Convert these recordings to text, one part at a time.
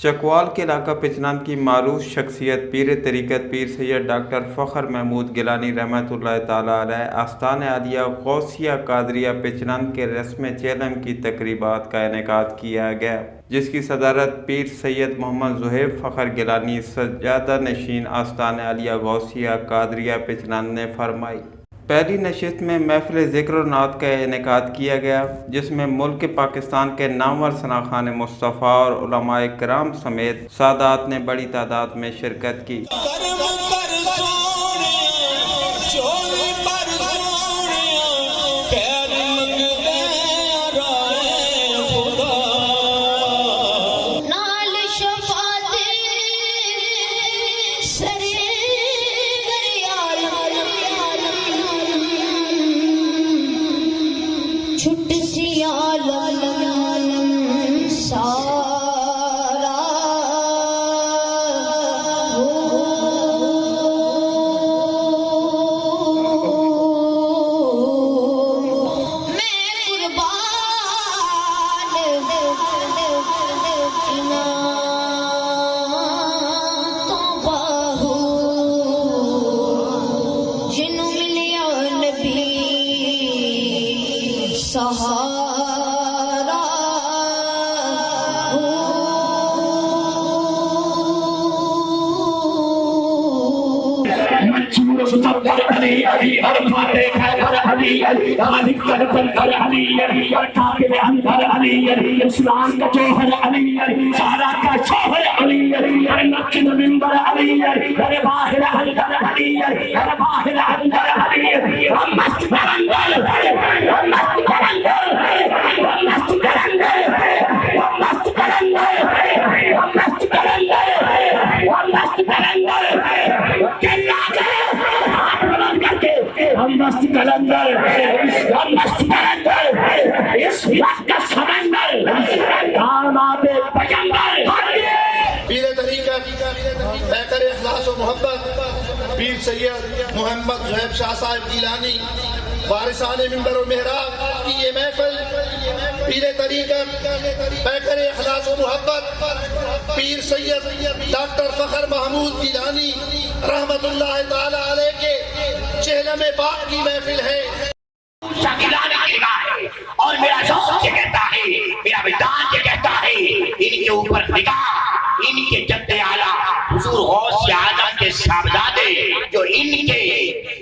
चकवाल के इलाका पिचनान की मारूफ शख्सियत पीर तरीक़त पीर सैयद डॉक्टर फ़ख्र महमूद गिलानी रहमतुल्लाह ताला अलैह आस्तान आलिया गौसिया कादरिया पिचनान के रस्म चेलम की तकरीबात का इनेकाद किया गया, जिसकी सदारत पीर सैयद मोहम्मद ज़ुहैब फ़ख्र गिलानी सज्जादा नशीन आस्तान आलिया गौसिया कादरिया पिचनान ने फरमाई। पहली नशिस्त में महफ़िल ज़िक्र नात का इनेकाद किया गया, जिसमें मुल्क पाकिस्तान के नामवर सनाखान मुस्तफ़ा और उलमाए किराम समेत सादात ने बड़ी तादाद में शिरकत की। इस्लाम का जौहर अली सारा का शौहर अली नक्श नंबर अली अरे बाहर अंदर अली अरे बाहर अंदर अली हम मस्त करेंगे हम मस्त करेंगे हम मस्त करेंगे हम मस्त करेंगे हम मस्त करेंगे हम मस्त करेंगे हम मस्त कलंदर हम मस्त कलंदर इस वक्त का समंदर दामाद पैगंबर पीर तरीक़त पैकर इखलास व मोहब्बत पीर सैयद मोहम्मद ज़ुहैब शाह साहब गिलानी वारिसाने मिंबर व मेहराब की ये महफिल पीर तरीक़त पैकर इखलास व मोहब्बत पीर सैयद डॉक्टर फ़ख्र महमूद गिलानी रहमतुल्लाह ताला अलैह के चेहलम पाक की महफिल है। और मेरा शौक ये कहता है, मेरा विद्वान ये कहता है, इनके ऊपर निगाह इनके जद्दे आला हुजूर गौस आजम के साहबजादे जो इनके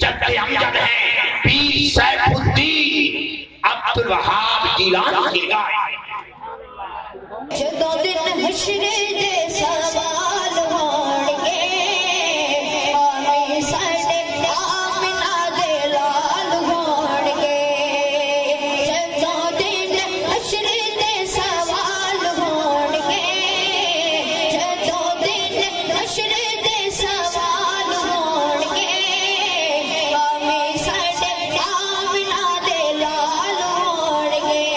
जद्दे अमजद हैं पीर सैफुद्दीन अब्दुल वहाब गिलानी की निगाह जदों दिन हश्र दे सवाल होणगे आवे साडे आमना दे लाल होणगे जदों दिन हश्र दे सवाल होणगे जदों दिन हश्र दे सवाल होणगे आवे साडे आमना दे लाल होणगे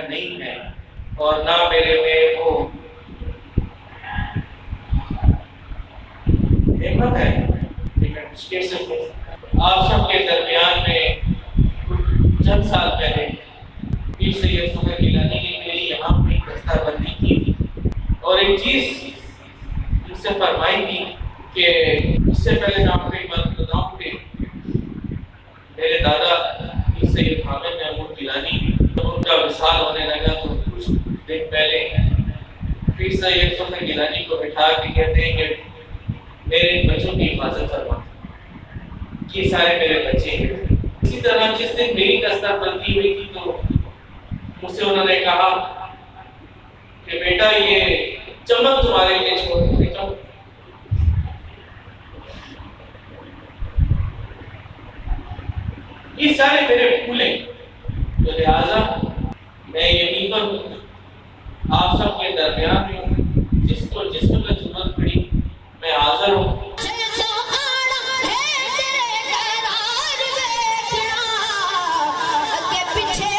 नहीं है और ना मेरे में वो हिम्मत है कि मैं कुछ कह सकूं। आप सबके दरमियान में चंद साल पहले पीर सैयद फ़ख्र गिलानी ने मेरी यहाँ पे दस्ताबंदी की थी और एक चीज़ मुझसे फरमाई थी कि इससे पहले मैं आपको एक बात बताऊँ कि मेरे दादा पीर सैयद हामिद महमूद गिलानी जब उनका विसाल होने लगा तो कुछ दिन पहले पीर सैयद फ़ख्र गिलानी को बिठा के कहते हैं कि मेरे बच्चों की हिफाजत फरमा, ये सारे मेरे बच्चे हैं। इसी तरह जिस दिन मेरी दस्ताबंदी हुई थी तो मुझसे उन्होंने कहा कि बेटा ये चमक तुम्हारे लिए छोड़ देता हूँ। ये सारे मेरे फूल हैं, तो लिहाजा मैं यहीं पर आप सबके दरमियान में हूँ, जिसको जिसको जरूरत पड़ी मैं हाजिर हूँ। पीछे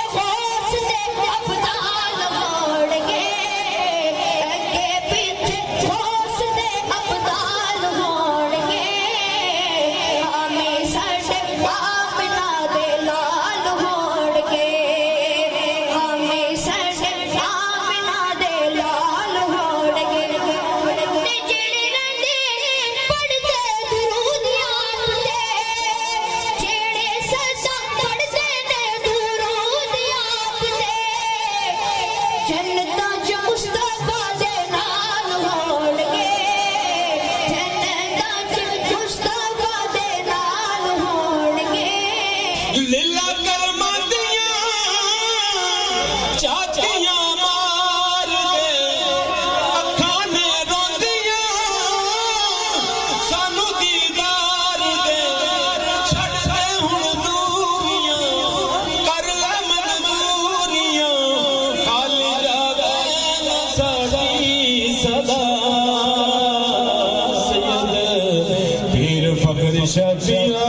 चाचियां मार दे अखां ने रोंदियां सानू दीदार दे छड़ दे हुण दूरियां कर ले मंजूरियां खाली जावे साडी सदा सैयद पीर फखर शफीआ